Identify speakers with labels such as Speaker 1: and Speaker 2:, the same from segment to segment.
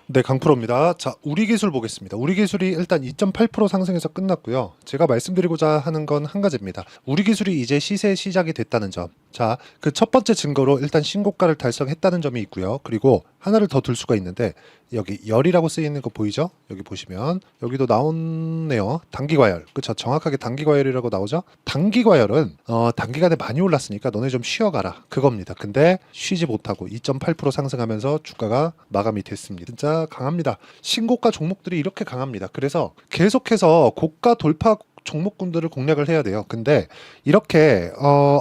Speaker 1: 네, 강프로입니다. 자, 우리 기술 보겠습니다. 우리 기술이 일단 2.8% 상승해서 끝났고요. 제가 말씀드리고자 하는 건 한 가지입니다. 우리 기술이 이제 시세 시작이 됐다는 점. 자, 그 첫 번째 증거로 일단 신고가를 달성했다는 점이 있고요. 그리고 하나를 더 둘 수가 있는데 여기 열이라고 쓰이는 거 보이죠? 여기 보시면 여기도 나오네요. 단기과열. 그쵸? 정확하게 단기과열이라고 나오죠? 단기과열은 단기간에 많이 올랐으니까 너네 좀 쉬어가라. 그겁니다. 근데 쉬지 못하고 2.8% 상승하면서 주가가 마감이 됐습니다. 진짜 강합니다. 신고가 종목들이 이렇게 강합니다. 그래서 계속해서 고가 돌파 종목군들을 공략을 해야 돼요. 근데 이렇게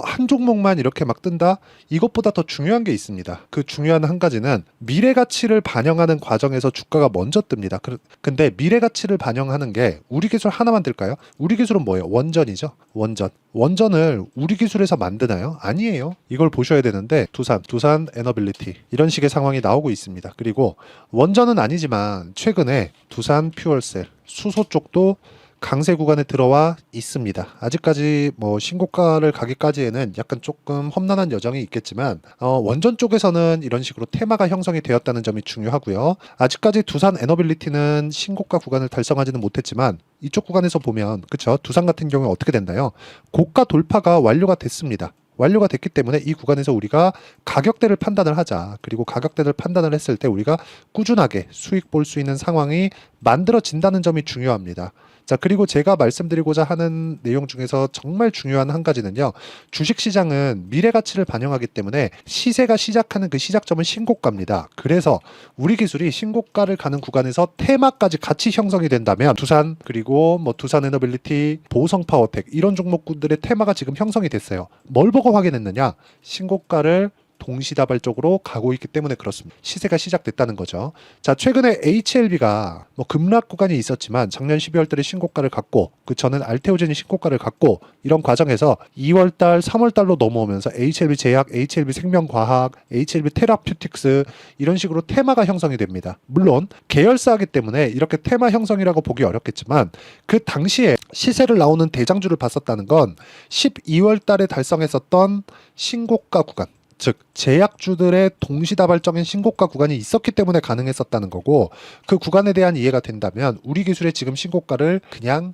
Speaker 1: 한 종목만 이렇게 막 뜬다? 이것보다 더 중요한 게 있습니다. 그 중요한 한 가지는 미래 가치를 반영하는 과정에서 주가가 먼저 뜹니다. 근데 미래 가치를 반영하는 게 우리 기술 하나만 뜰까요? 우리 기술은 뭐예요? 원전이죠. 원전. 원전을 우리 기술에서 만드나요? 아니에요. 이걸 보셔야 되는데 두산 에너빌리티 이런 식의 상황이 나오고 있습니다. 그리고 원전은 아니지만 최근에 두산 퓨얼셀 수소 쪽도 강세 구간에 들어와 있습니다. 아직까지 뭐 신고가를 가기까지에는 약간 조금 험난한 여정이 있겠지만 원전 쪽에서는 이런 식으로 테마가 형성이 되었다는 점이 중요하고요. 아직까지 두산 에너빌리티는 신고가 구간을 달성하지는 못했지만 이쪽 구간에서 보면 그쵸? 두산 같은 경우에 어떻게 됐나요? 고가 돌파가 완료가 됐습니다. 완료가 됐기 때문에 이 구간에서 우리가 가격대를 판단을 하자. 그리고 가격대를 판단을 했을 때 우리가 꾸준하게 수익 볼 수 있는 상황이 만들어진다는 점이 중요합니다. 자, 그리고 제가 말씀드리고자 하는 내용 중에서 정말 중요한 한 가지는요. 주식시장은 미래 가치를 반영하기 때문에 시세가 시작하는 그 시작점은 신고가입니다. 그래서 우리 기술이 신고가를 가는 구간에서 테마까지 같이 형성이 된다면 두산 그리고 뭐 두산에너빌리티, 보성파워텍 이런 종목군들의 테마가 지금 형성이 됐어요. 뭘 보고 확인했느냐? 신고가를 동시다발적으로 가고 있기 때문에 그렇습니다. 시세가 시작됐다는 거죠. 자, 최근에 HLB가 뭐 급락 구간이 있었지만 작년 12월 달에 신고가를 갔고 그 전엔 알테오젠이 신고가를 갔고 이런 과정에서 2월 달, 3월 달로 넘어오면서 HLB 제약, HLB 생명과학, HLB 테라퓨틱스 이런 식으로 테마가 형성이 됩니다. 물론 계열사이기 때문에 이렇게 테마 형성이라고 보기 어렵겠지만 그 당시에 시세를 나오는 대장주를 봤었다는 건 12월 달에 달성했었던 신고가 구간 즉 제약주들의 동시다발적인 신고가 구간이 있었기 때문에 가능했었다는 거고 그 구간에 대한 이해가 된다면 우리 기술의 지금 신고가를 그냥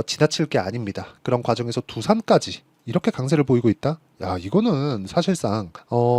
Speaker 1: 지나칠 게 아닙니다. 그런 과정에서 두산까지 이렇게 강세를 보이고 있다? 야, 이거는 사실상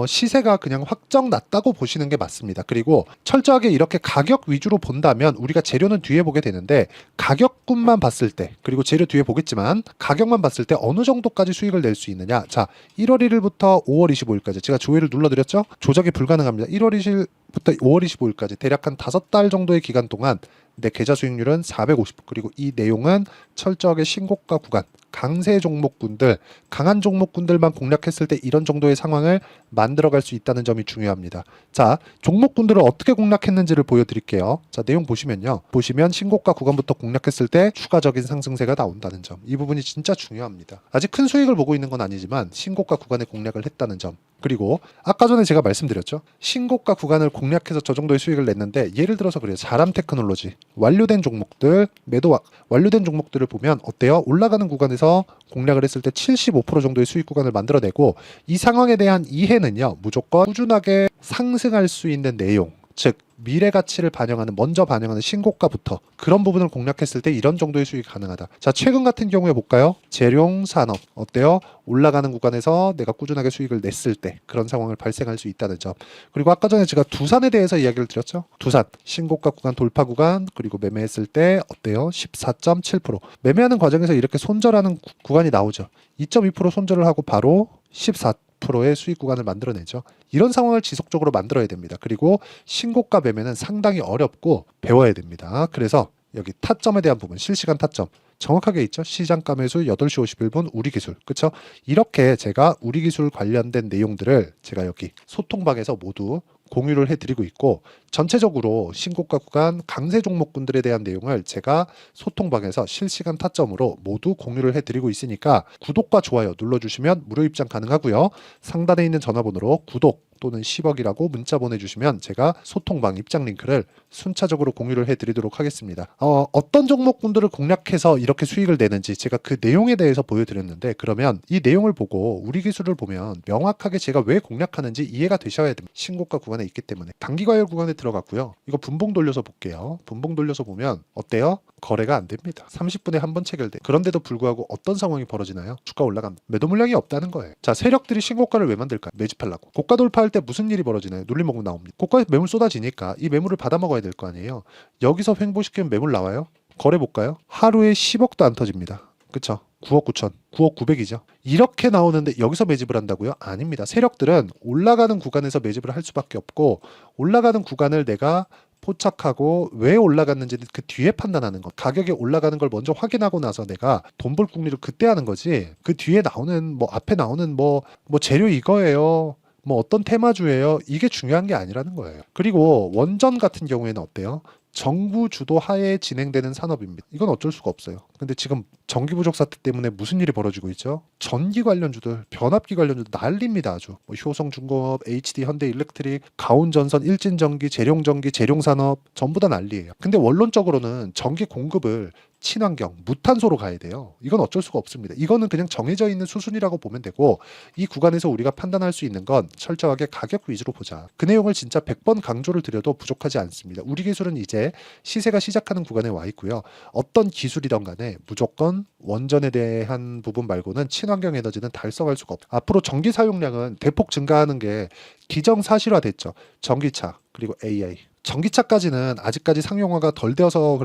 Speaker 1: 시세가 그냥 확정 났다고 보시는 게 맞습니다. 그리고 철저하게 이렇게 가격 위주로 본다면 우리가 재료는 뒤에 보게 되는데 가격군만 봤을 때 그리고 재료 뒤에 보겠지만 가격만 봤을 때 어느 정도까지 수익을 낼 수 있느냐. 자, 1월 1일부터 5월 25일까지 제가 조회를 눌러드렸죠? 조작이 불가능합니다. 1월 1일부터 5월 25일까지 대략 한 5달 정도의 기간 동안 내 계좌 수익률은 450. 그리고 이 내용은 철저하게 신고가 구간 강세 종목군들, 강한 종목군들만 공략했을 때 이런 정도의 상황을 만들어갈 수 있다는 점이 중요합니다. 자, 종목군들을 어떻게 공략했는지를 보여드릴게요. 자, 내용 보시면요. 보시면 신고가 구간부터 공략했을 때 추가적인 상승세가 나온다는 점. 이 부분이 진짜 중요합니다. 아직 큰 수익을 보고 있는 건 아니지만 신고가 구간에 공략을 했다는 점. 그리고 아까 전에 제가 말씀드렸죠. 신고가 구간을 공략해서 저 정도의 수익을 냈는데 예를 들어서 그래요. 자람 테크놀로지 완료된 종목들 완료된 종목들을 보면 어때요? 올라가는 구간에서 공략을 했을 때 75% 정도의 수익 구간을 만들어내고 이 상황에 대한 이해는요. 무조건 꾸준하게 상승할 수 있는 내용 즉 미래 가치를 먼저 반영하는 신고가부터 그런 부분을 공략했을 때 이런 정도의 수익이 가능하다. 자, 최근 같은 경우에 볼까요? 재룡산업 어때요? 올라가는 구간에서 내가 꾸준하게 수익을 냈을 때 그런 상황을 발생할 수 있다는 점. 그리고 아까 전에 제가 두산에 대해서 이야기를 드렸죠. 두산 신고가 구간 돌파 구간 그리고 매매했을 때 어때요? 14.7% 매매하는 과정에서 이렇게 손절하는 구간이 나오죠. 2.2% 손절을 하고 바로 14%의 수익 구간을 만들어내죠. 이런 상황을 지속적으로 만들어야 됩니다. 그리고 신고가 매매는 상당히 어렵고 배워야 됩니다. 그래서 여기 타점에 대한 부분, 실시간 타점 정확하게 있죠. 시장가 매수 8시 51분 우리 기술. 그렇죠? 이렇게 제가 우리 기술 관련된 내용들을 제가 여기 소통방에서 모두 공유를 해드리고 있고 전체적으로 신고가 구간 강세 종목군들에 대한 내용을 제가 소통방에서 실시간 타점으로 모두 공유를 해드리고 있으니까 구독과 좋아요 눌러주시면 무료 입장 가능하고요. 상단에 있는 전화번호로 구독 또는 10억이라고 문자 보내주시면 제가 소통방 입장 링크를 순차적으로 공유를 해드리도록 하겠습니다. 어떤 종목군들을 공략해서 이렇게 수익을 내는지 제가 그 내용에 대해서 보여드렸는데, 그러면 이 내용을 보고 우리 기술을 보면 명확하게 제가 왜 공략하는지 이해가 되셔야 됩니다. 신고가 구간에 있기 때문에. 단기과열 구간에 들어갔고요. 이거 분봉 돌려서 볼게요. 분봉 돌려서 보면 어때요? 거래가 안 됩니다. 30분에 한 번 체결돼. 그런데도 불구하고 어떤 상황이 벌어지나요? 주가 올라갑니다. 매도 물량이 없다는 거예요. 자, 세력들이 신고가를 왜 만들까? 매집하려고. 고가 돌파할 때 무슨 일이 벌어지나요? 눌림목 나옵니다. 고가에 매물 쏟아지니까 이 매물을 받아먹어야 될 거 아니에요. 여기서 횡보시키면 매물 나와요? 거래 볼까요? 하루에 10억도 안 터집니다. 그쵸? 9억 9천, 9억 9백이죠. 이렇게 나오는데 여기서 매집을 한다고요? 아닙니다. 세력들은 올라가는 구간에서 매집을 할 수밖에 없고, 올라가는 구간을 내가 포착하고 왜 올라갔는지는 그 뒤에 판단하는 것. 가격이 올라가는 걸 먼저 확인하고 나서 내가 돈 벌 궁리를 그때 하는 거지. 그 뒤에 나오는 뭐 앞에 나오는 뭐 재료 이거예요. 뭐 어떤 테마주예요. 이게 중요한 게 아니라는 거예요. 그리고 원전 같은 경우에는 어때요? 정부 주도 하에 진행되는 산업입니다. 이건 어쩔 수가 없어요. 근데 지금 전기 부족 사태 때문에 무슨 일이 벌어지고 있죠? 전기 관련주들, 변압기 관련주들 난립니다. 아주. 뭐 효성중공업, HD 현대일렉트릭, 가온전선, 일진전기, 재룡전기, 재룡산업 전부 다 난리예요. 근데 원론적으로는 전기 공급을 친환경, 무탄소로 가야 돼요. 이건 어쩔 수가 없습니다. 이거는 그냥 정해져 있는 수순이라고 보면 되고, 이 구간에서 우리가 판단할 수 있는 건 철저하게 가격 위주로 보자. 그 내용을 진짜 100번 강조를 드려도 부족하지 않습니다. 우리 기술은 이제 시세가 시작하는 구간에 와 있고요. 어떤 기술이든 간에 무조건 원전에 대한 부분 말고는 친환경 에너지는 달성할 수가 없다. 앞으로 전기 사용량은 대폭 증가하는 게 기정사실화됐죠. 전기차, 그리고 AI. 전기차까지는 아직까지 상용화가 덜 되어서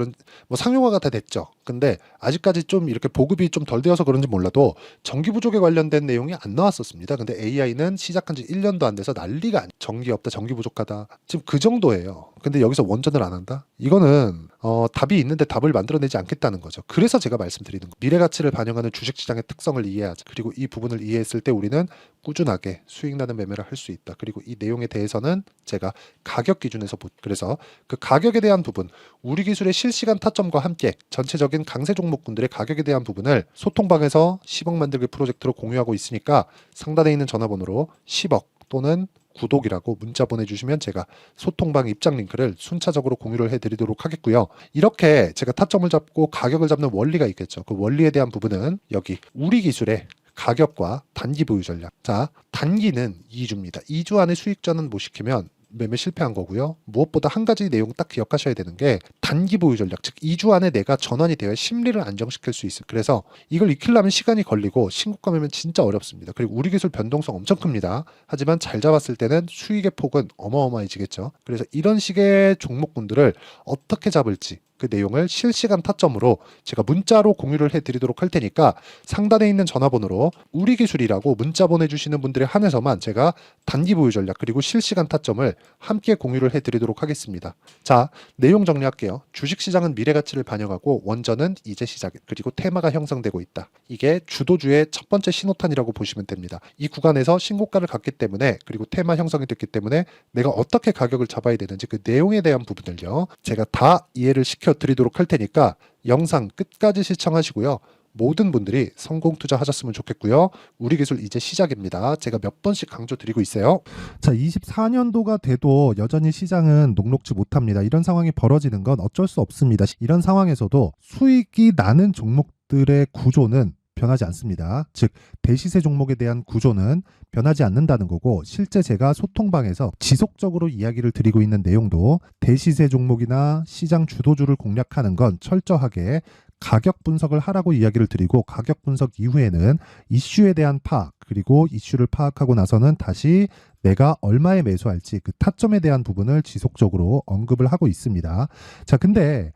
Speaker 1: 상용화가 다 됐죠. 근데 아직까지 좀 이렇게 보급이 좀 덜 되어서 그런지 몰라도 전기 부족에 관련된 내용이 안 나왔었습니다. 근데 AI는 시작한 지 1년도 안 돼서 난리가 아니에요. 전기 없다, 전기 부족하다. 지금 그 정도예요. 근데 여기서 원전을 안 한다? 이거는 답이 있는데 답을 만들어내지 않겠다는 거죠. 그래서 제가 말씀드리는 거. 미래 가치를 반영하는 주식시장의 특성을 이해하자. 그리고 이 부분을 이해했을 때 우리는 꾸준하게 수익 나는 매매를 할 수 있다. 그리고 이 내용에 대해서는 제가 가격 기준에서 그래서 그 가격에 대한 부분, 우리 기술의 실시간 타점과 함께 전체적인 강세 종목군들의 가격에 대한 부분을 소통방에서 10억 만들기 프로젝트로 공유하고 있으니까 상단에 있는 전화번호로 10억 또는 구독이라고 문자 보내주시면 제가 소통방 입장 링크를 순차적으로 공유를 해드리도록 하겠고요. 이렇게 제가 타점을 잡고 가격을 잡는 원리가 있겠죠. 그 원리에 대한 부분은 여기 우리 기술의 가격과 단기 보유 전략. 자, 단기는 2주입니다. 2주 안에 수익전은 못 시키면 매매 실패한 거고요. 무엇보다 한 가지 내용 딱 기억하셔야 되는 게 단기 보유 전략, 즉 2주 안에 내가 전환이 되어 심리를 안정시킬 수 있어요. 그래서 이걸 익히려면 시간이 걸리고 신고가 매매는 진짜 어렵습니다. 그리고 우리 기술 변동성 엄청 큽니다. 하지만 잘 잡았을 때는 수익의 폭은 어마어마해지겠죠. 그래서 이런 식의 종목군들을 어떻게 잡을지 그 내용을 실시간 타점으로 제가 문자로 공유를 해드리도록 할 테니까 상단에 있는 전화번호로 우리 기술이라고 문자 보내주시는 분들에 한해서만 제가 단기 보유 전략 그리고 실시간 타점을 함께 공유를 해드리도록 하겠습니다. 자, 내용 정리할게요. 주식시장은 미래가치를 반영하고 원전은 이제 시작, 그리고 테마가 형성되고 있다. 이게 주도주의 첫 번째 신호탄이라고 보시면 됩니다. 이 구간에서 신고가를 갔기 때문에, 그리고 테마 형성이 됐기 때문에 내가 어떻게 가격을 잡아야 되는지 그 내용에 대한 부분을요 제가 다 이해를 시켜드리도록 할 테니까 영상 끝까지 시청하시고요. 모든 분들이 성공 투자하셨으면 좋겠고요. 우리 기술 이제 시작입니다. 제가 몇 번씩 강조드리고 있어요. 자, 24년도가 돼도 여전히 시장은 녹록지 못합니다. 이런 상황이 벌어지는 건 어쩔 수 없습니다. 이런 상황에서도 수익이 나는 종목들의 구조는 변하지 않습니다. 즉 대시세 종목에 대한 구조는 변하지 않는다는 거고, 실제 제가 소통방에서 지속적으로 이야기를 드리고 있는 내용도 대시세 종목이나 시장 주도주를 공략하는 건 철저하게 가격 분석을 하라고 이야기를 드리고, 가격 분석 이후에는 이슈에 대한 파악, 그리고 이슈를 파악하고 나서는 다시 내가 얼마에 매수할지 그 타점에 대한 부분을 지속적으로 언급을 하고 있습니다. 자, 근데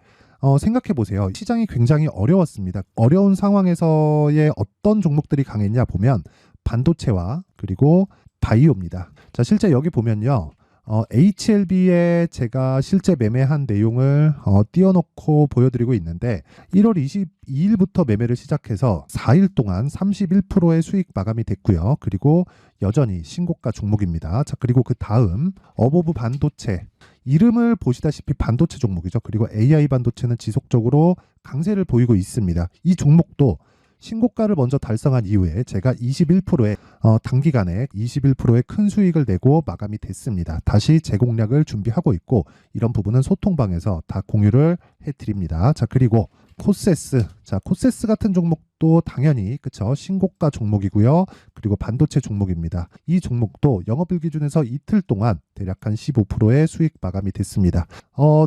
Speaker 1: 생각해 보세요. 시장이 굉장히 어려웠습니다. 어려운 상황에서의 어떤 종목들이 강했냐 보면 반도체와 그리고 바이오입니다. 자, 실제 여기 보면요. HLB에 제가 실제 매매한 내용을 띄워놓고 보여드리고 있는데 1월 22일부터 매매를 시작해서 4일 동안 31%의 수익 마감이 됐고요. 그리고 여전히 신고가 종목입니다. 자, 그리고 그 다음 어보브 반도체, 이름을 보시다시피 반도체 종목이죠. 그리고 AI 반도체는 지속적으로 강세를 보이고 있습니다. 이 종목도
Speaker 2: 신고가를 먼저 달성한 이후에 제가 21%의 단기간에 21%의 큰 수익을 내고 마감이 됐습니다. 다시 재공략을 준비하고 있고 이런 부분은 소통방에서 다 공유를 해드립니다. 자, 그리고 코세스. 자, 코세스 같은 종목도 당연히 그쵸, 신고가 종목이고요. 그리고 반도체 종목입니다. 이 종목도 영업일 기준에서 이틀 동안 대략 한 15%의 수익 마감이 됐습니다.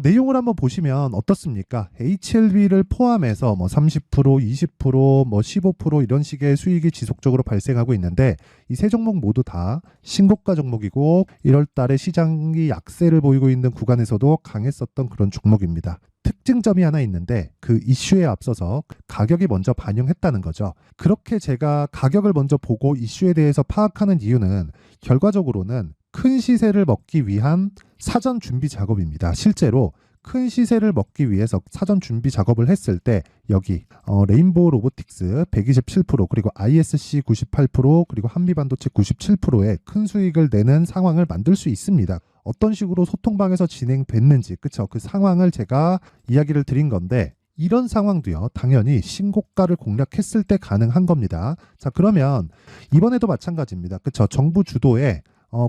Speaker 2: 내용을 한번 보시면 어떻습니까? HLB를 포함해서 뭐 30%, 20%, 뭐 15% 이런 식의 수익이 지속적으로 발생하고 있는데 이 세 종목 모두 다 신고가 종목이고 1월 달에 시장이 약세를 보이고 있는 구간에서도 강했었던 그런 종목입니다. 특징점이 하나 있는데 그 이슈에 앞서서 가격이 먼저 반영했다는 거죠. 그렇게 제가 가격을 먼저 보고 이슈에 대해서 파악하는 이유는 결과적으로는 큰 시세를 먹기 위한 사전 준비 작업입니다. 실제로 큰 시세를 먹기 위해서 사전 준비 작업을 했을 때 여기 레인보우 로보틱스 127% 그리고 ISC 98% 그리고 한미반도체 97%의 큰 수익을 내는 상황을 만들 수 있습니다. 어떤 식으로 소통방에서 진행됐는지 그쵸, 그 상황을 제가 이야기를 드린 건데 이런 상황도요 당연히 신고가를 공략했을 때 가능한 겁니다. 자, 그러면 이번에도 마찬가지입니다. 그쵸, 정부 주도의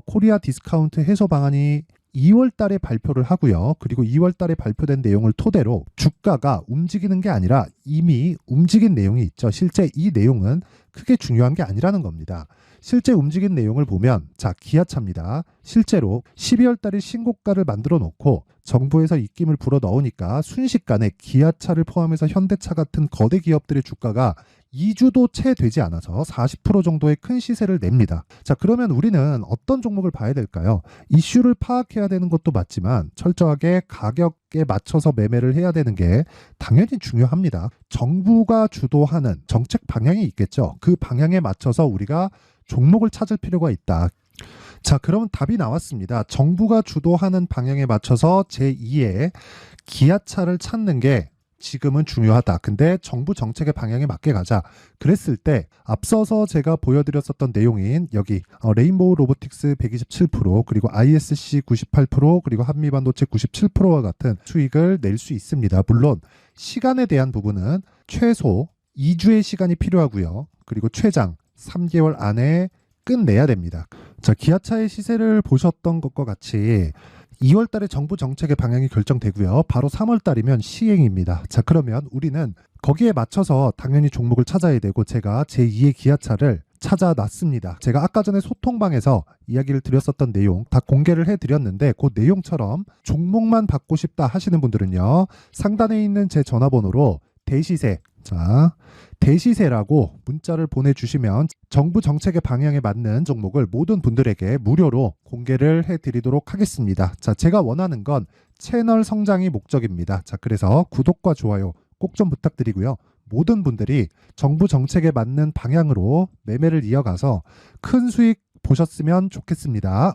Speaker 2: 코리아 디스카운트 해소 방안이 2월 달에 발표를 하고요. 그리고 2월 달에 발표된 내용을 토대로 주가가 움직이는 게 아니라 이미 움직인 내용이 있죠. 실제 이 내용은 크게 중요한 게 아니라는 겁니다. 실제 움직인 내용을 보면 자, 기아차입니다. 실제로 12월 달에 신고가를 만들어 놓고 정부에서 입김을 불어 넣으니까 순식간에 기아차를 포함해서 현대차 같은 거대 기업들의 주가가 2주도 채 되지 않아서 40% 정도의 큰 시세를 냅니다. 자, 그러면 우리는 어떤 종목을 봐야 될까요? 이슈를 파악해야 되는 것도 맞지만 철저하게 가격에 맞춰서 매매를 해야 되는 게 당연히 중요합니다. 정부가 주도하는 정책 방향이 있겠죠. 그 방향에 맞춰서 우리가 종목을 찾을 필요가 있다. 자, 그러면 답이 나왔습니다. 정부가 주도하는 방향에 맞춰서 제2의 기아차를 찾는 게 지금은 중요하다. 근데 정부 정책의 방향에 맞게 가자. 그랬을 때 앞서서 제가 보여드렸었던 내용인 여기 레인보우 로보틱스 127% 그리고 ISC 98% 그리고 한미반도체 97%와 같은 수익을 낼 수 있습니다. 물론 시간에 대한 부분은 최소 2주의 시간이 필요하고요. 그리고 최장 3개월 안에 끝내야 됩니다. 자, 기아차의 시세를 보셨던 것과 같이 2월 달에 정부 정책의 방향이 결정되고요. 바로 3월 달이면 시행입니다. 자, 그러면 우리는 거기에 맞춰서 당연히 종목을 찾아야 되고 제가 제2의 기아차를 찾아놨습니다. 제가 아까 전에 소통방에서 이야기를 드렸었던 내용 다 공개를 해드렸는데 그 내용처럼 종목만 받고 싶다 하시는 분들은요. 상단에 있는 제 전화번호로 대시세, 자, 대시세라고 문자를 보내주시면 정부 정책의 방향에 맞는 종목을 모든 분들에게 무료로 공개를 해드리도록 하겠습니다. 자, 제가 원하는 건 채널 성장이 목적입니다. 자, 그래서 구독과 좋아요 꼭 좀 부탁드리고요. 모든 분들이 정부 정책에 맞는 방향으로 매매를 이어가서 큰 수익 보셨으면 좋겠습니다.